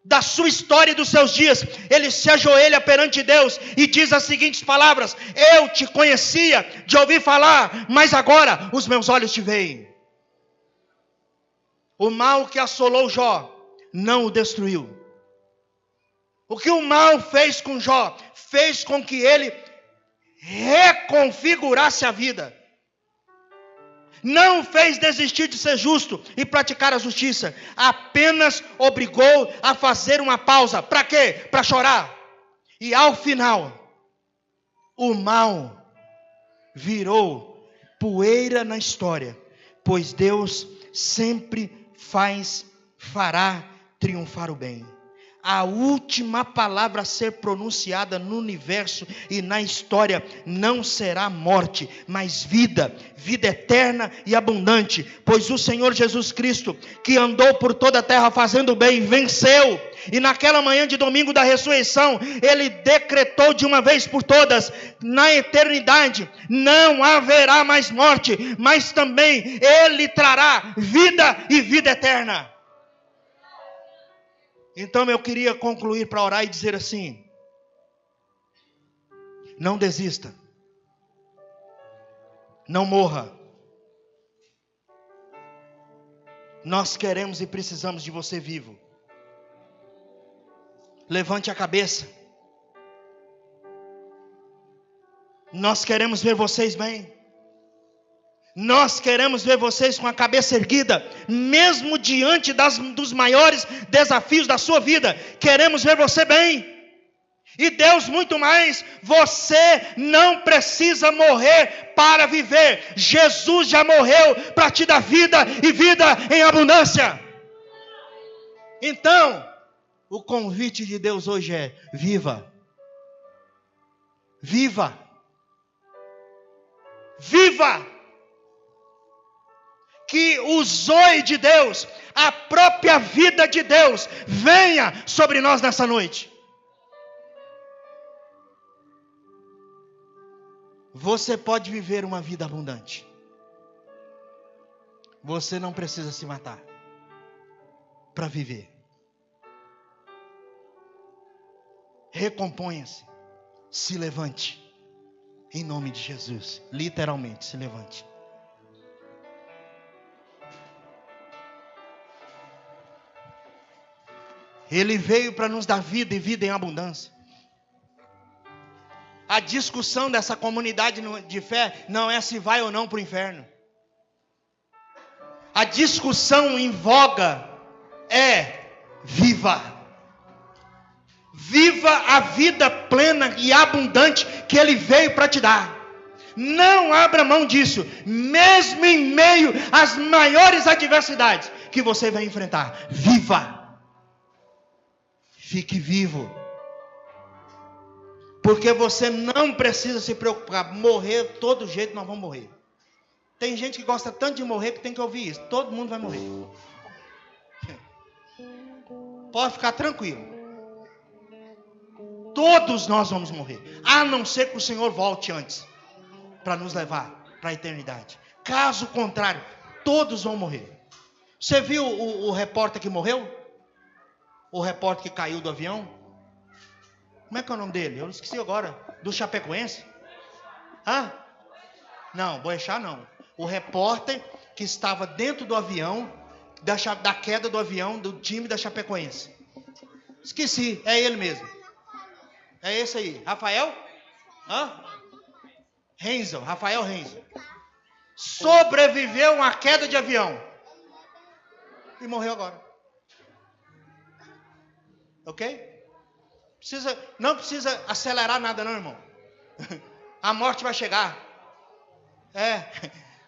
da sua história e dos seus dias, ele se ajoelha perante Deus e diz as seguintes palavras: eu te conhecia de ouvir falar, mas agora os meus olhos te veem. O mal que assolou Jó não o destruiu. O que o mal fez com Jó fez com que ele reconfigurasse a vida. Não fez desistir de ser justo e praticar a justiça. Apenas obrigou a fazer uma pausa. Para quê? Para chorar. E ao final, o mal virou poeira na história. Pois Deus sempre fará triunfar o bem. A última palavra a ser pronunciada no universo e na história não será morte, mas vida eterna e abundante. Pois o Senhor Jesus Cristo, que andou por toda a terra fazendo o bem, venceu. E naquela manhã de domingo da ressurreição, Ele decretou de uma vez por todas, na eternidade, não haverá mais morte, mas também Ele trará vida e vida eterna. Então eu queria concluir para orar e dizer assim: não desista, não morra. Nós queremos e precisamos de você vivo. Levante a cabeça. Nós queremos ver vocês bem. Nós queremos ver vocês com a cabeça erguida, mesmo diante dos maiores desafios da sua vida. Queremos ver você bem. E Deus muito mais, você não precisa morrer para viver. Jesus já morreu para te dar vida e vida em abundância. Então, o convite de Deus hoje é: viva. Viva. Viva. Que o zoe de Deus, a própria vida de Deus, venha sobre nós nessa noite. Você pode viver uma vida abundante. Você não precisa se matar para viver. Recomponha-se, se levante, em nome de Jesus. Literalmente, se levante. Ele veio para nos dar vida e vida em abundância. A discussão dessa comunidade de fé não é se vai ou não para o inferno. A discussão em voga é: viva. Viva a vida plena e abundante que Ele veio para te dar. Não abra mão disso, mesmo em meio às maiores adversidades que você vai enfrentar. Viva. Fique vivo. Porque você não precisa se preocupar. Morrer, todo jeito nós vamos morrer. Tem gente que gosta tanto de morrer que tem que ouvir isso. Todo mundo vai morrer. Pode ficar tranquilo. Todos nós vamos morrer. A não ser que o Senhor volte antes, para nos levar para a eternidade. Caso contrário, todos vão morrer. Você viu o repórter que morreu? O repórter que caiu do avião? Como é que é o nome dele? Eu esqueci agora. Do Chapecoense? Hã? Não, Boechat não. O repórter que estava dentro do avião, da queda do avião do time da Chapecoense. Esqueci, é ele mesmo. É esse aí. Rafael? Hã? Renzel, Rafael Renzel. Sobreviveu a uma queda de avião. E morreu agora. Ok? Não precisa acelerar nada não, irmão. A morte vai chegar.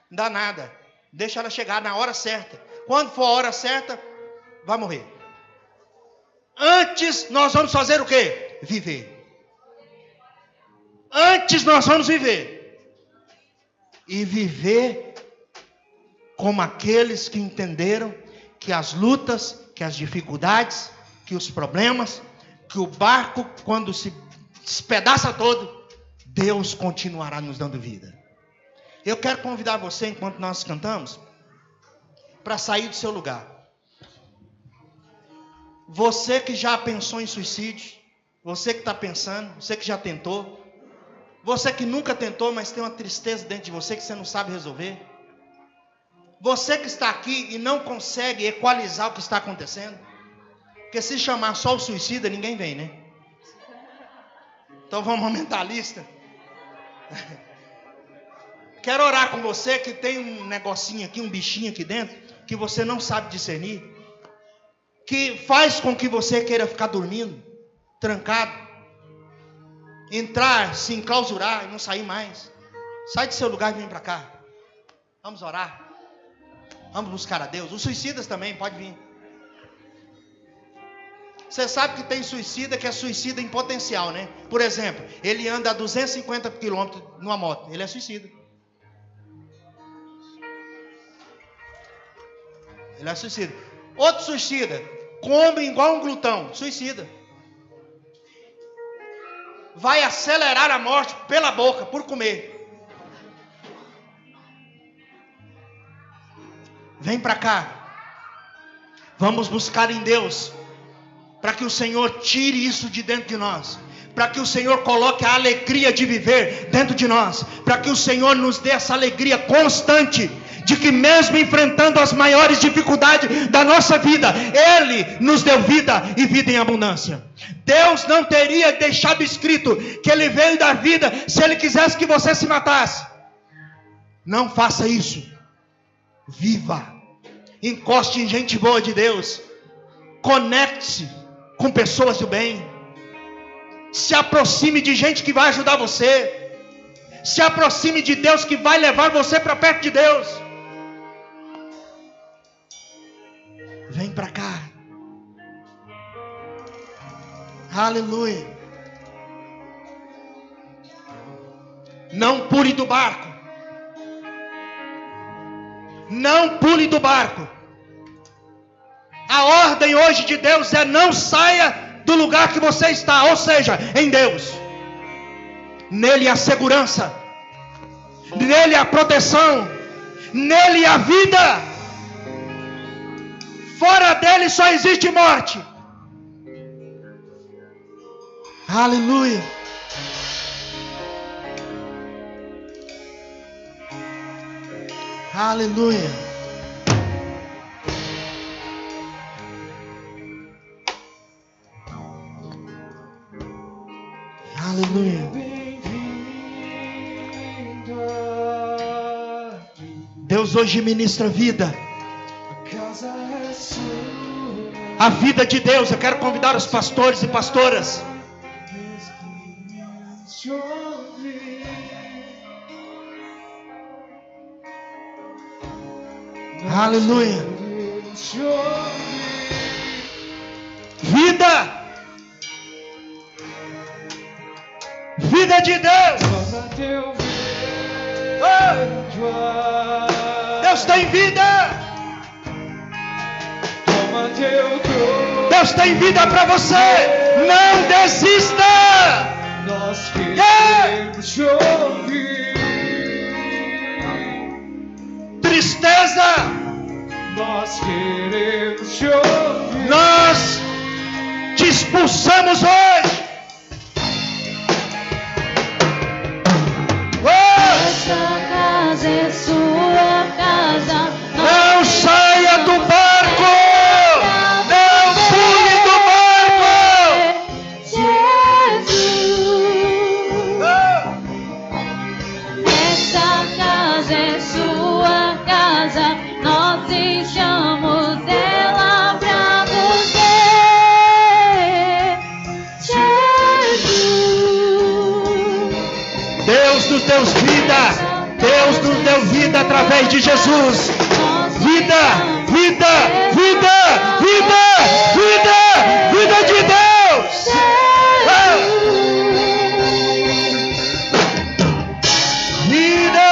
Não dá nada. Deixa ela chegar na hora certa. Quando for a hora certa, vai morrer. Antes nós vamos fazer o quê? Viver. Antes nós vamos viver. E viver como aqueles que entenderam que as lutas, que as dificuldades, que os problemas, que o barco, quando se despedaça todo, Deus continuará nos dando vida. Eu quero convidar você, enquanto nós cantamos, para sair do seu lugar. Você que já pensou em suicídio, você que está pensando, você que já tentou, você que nunca tentou, mas tem uma tristeza dentro de você que você não sabe resolver. Você que está aqui e não consegue equalizar o que está acontecendo. Porque se chamar só o suicida, ninguém vem, né? Então vamos aumentar a lista. Quero orar com você que tem um negocinho aqui, um bichinho aqui dentro, que você não sabe discernir, que faz com que você queira ficar dormindo, trancado, entrar, se enclausurar e não sair mais. Sai do seu lugar e vem para cá. Vamos orar. Vamos buscar a Deus. Os suicidas também, pode vir. Você sabe que tem suicida que é suicida em potencial, né? Por exemplo, ele anda a 250 km numa moto. Ele é suicida. Ele é suicida. Outro suicida, come igual um glutão. Suicida. Vai acelerar a morte pela boca, por comer. Vem para cá. Vamos buscar em Deus, para que o Senhor tire isso de dentro de nós, para que o Senhor coloque a alegria de viver dentro de nós, para que o Senhor nos dê essa alegria constante, de que mesmo enfrentando as maiores dificuldades da nossa vida, Ele nos deu vida e vida em abundância. Deus não teria deixado escrito que Ele veio dar vida se Ele quisesse que você se matasse. Não faça isso. Viva. Encoste em gente boa de Deus. Conecte-se com pessoas do bem. Se aproxime de gente que vai ajudar você. Se aproxime de Deus, que vai levar você para perto de Deus. Vem para cá. Aleluia. Não pule do barco. Não pule do barco. A ordem hoje de Deus é: não saia do lugar que você está, ou seja, em Deus. Nele a segurança, nele a proteção, nele a vida. Fora dele só existe morte. Aleluia. Aleluia. Aleluia. Deus hoje ministra vida. A vida de Deus. Eu quero convidar os pastores e pastoras. Aleluia. Vida. Vida de Deus. Oh. Deus tem vida. Deus tem vida para você. Não desista. Nós queremos te ouvir. Tristeza, nós queremos te ouvir. Nós te expulsamos hoje. Essa casa é sua casa. Não saia do barco. Não pule do barco. Jesus. Essa casa é sua casa. Nós deixamos ela pra você. Jesus. Deus nos deu vida. Deus nos deu vida através de Jesus. Vida, vida, vida, vida, vida, vida de Deus. Vida.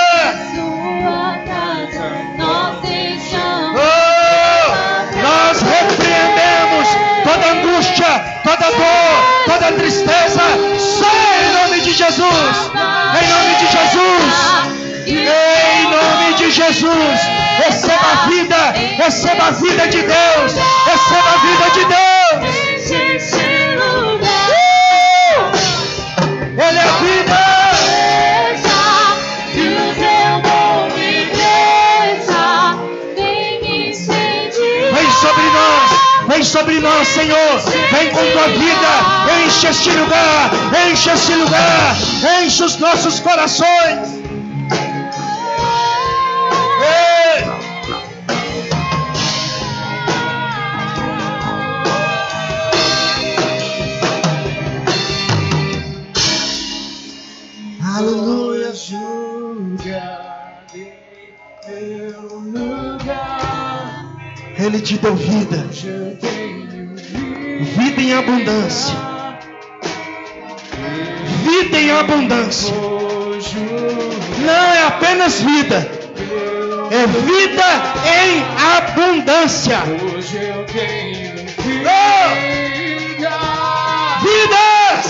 Nós repreendemos toda angústia, toda dor, toda tristeza. Sai em nome de Jesus. Em nome de Jesus. Em nome de Jesus, receba a vida de Deus, receba a vida de Deus. Ele é vida. Que o seu nome cresça, sobre nós, Senhor. Vem com tua vida, enche este lugar, enche este lugar, enche os nossos corações. Ei! Aleluia. Ele te deu vida, vida em abundância, vida em abundância. Não é apenas vida, é vida em abundância. Oh! Vidas!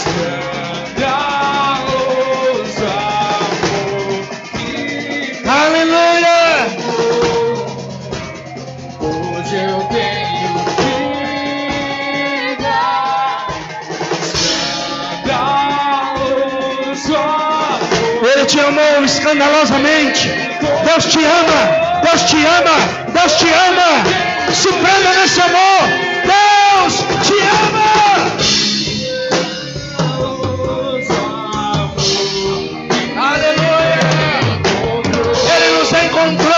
Aleluia! Hoje eu tenho vida. Ele te amou escandalosamente. Deus te ama. Deus te ama. Deus te ama. Se prenda nesse amor. Deus te ama. Aleluia. Ele nos encontrou.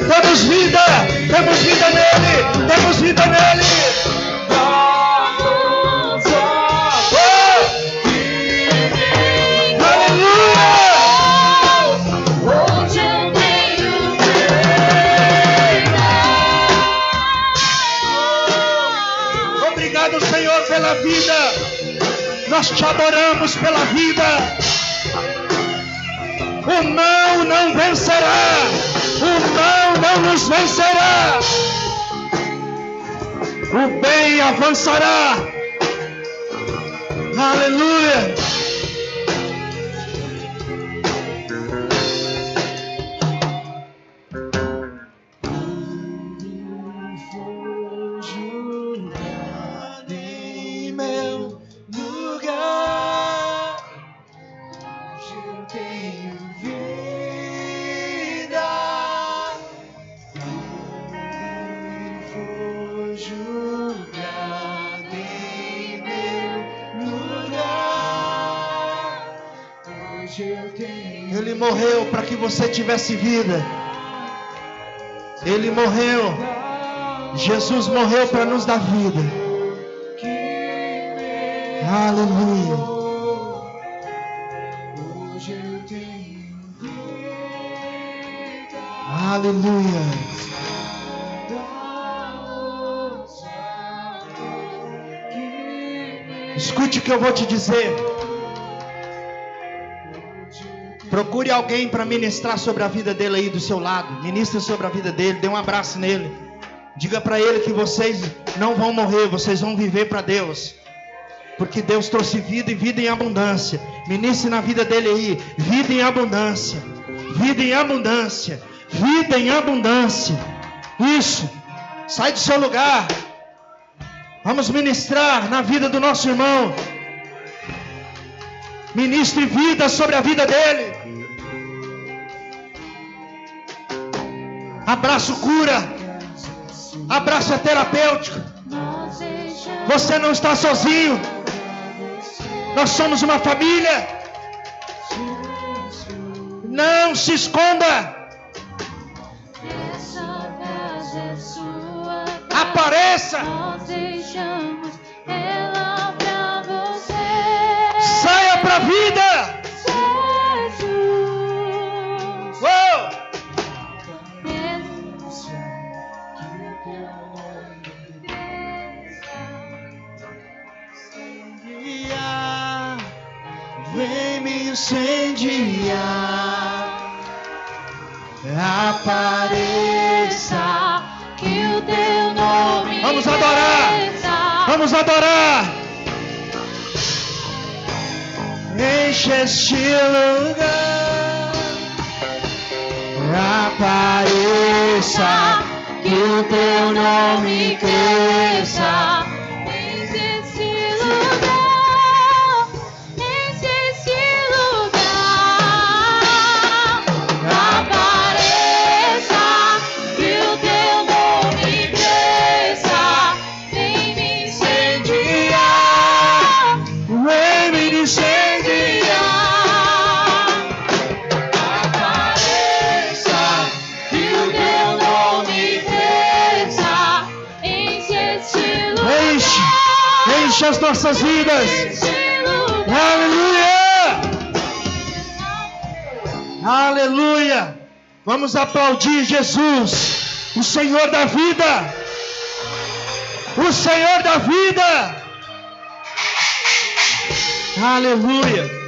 Temos vida nele, temos vida nele. Aleluia! Hoje eu tenho vida. Obrigado, Senhor, pela vida. Nós te adoramos pela vida. O mal não vencerá. O mal não nos vencerá. O bem avançará. Aleluia. Em meu lugar, eu tenho vida. Ele morreu para que você tivesse vida. Ele morreu. Jesus morreu para nos dar vida. Aleluia. Aleluia. Escute o que eu vou te dizer. Procure alguém para ministrar sobre a vida dele aí do seu lado. Ministre sobre a vida dele, dê um abraço nele. Diga para ele que vocês não vão morrer, vocês vão viver para Deus. Porque Deus trouxe vida e vida em abundância. Ministre na vida dele aí, vida em abundância. Vida em abundância. Vida em abundância. Isso. Sai do seu lugar. Vamos ministrar na vida do nosso irmão. Ministre vida sobre a vida dele. Abraço cura. Abraço é terapêutico. Você não está sozinho. Nós somos uma família. Não se esconda. Apareça. Saia para a vida. Vem me incendiar. Apareça, que o teu nome vamos adorar. Vamos adorar. Enche este lugar. Apareça, que o teu nome cresça. Apareça, que o teu nome cresça. as nossas vidas. Neste lugar. Aleluia! Aleluia! Vamos aplaudir Jesus, o Senhor da vida. O Senhor da vida. Aleluia!